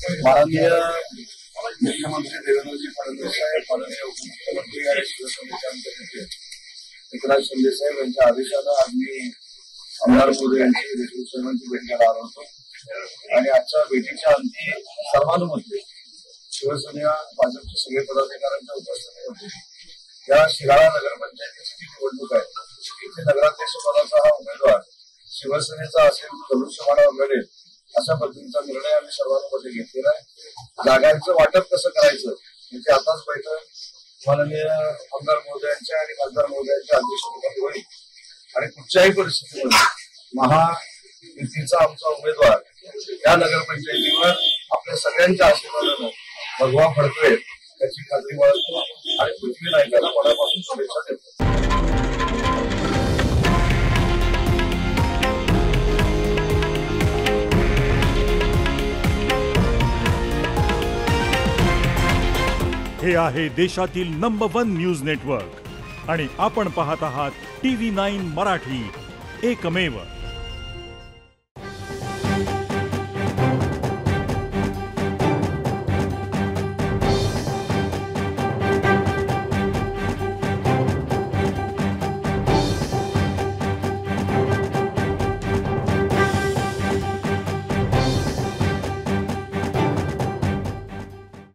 माननीय मुख्यमंत्री देवेंद्रजी फडणवीस साहेब, माननीय उपमुख्यमंत्री आणि शिवसेनेचे आमचे नेते एकनाथ शिंदे साहेब यांच्या आदेशानं आज मी आमदार मोदी यांची देशमुख साहेबांची भेट घ्यायला आलो होतो आणि आजच्या भेटीच्या अंती सर्वांमध्ये शिवसेना भाजपचे सगळे पदाधिकाऱ्यांच्या उपस्थितीमध्ये या शिराळा नगरपंचायतीची जी निवडणूक आहे इथे नगराध्यक्ष पदाचा हा उमेदवार शिवसेनेचा असेल धनुष्यबाणावर घडेल अशा पद्धतीचा निर्णय आम्ही सर्वांमध्ये घेतलेला आहे। जागांचं वाटप कसं करायचं याची आताच बैठक माननीय आमदार महोदयांच्या आणि खासदार महोदयांच्या अध्यक्षतेखाली होईल आणि कुठच्याही परिस्थितीमध्ये महायुतीचा आमचा उमेदवार या नगरपंचायतीवर आपल्या सगळ्यांच्या आशीर्वादानं भगवा फडकवेल याची खात्री बाळगतो आणि पृथ्वी नायकाला मनापासून शुभेच्छा देतो। हे आहे देशातील नंबर 1 न्यूज नेटवर्क आणि आपण पाहत आहात TV9 मराठी, एकमेव।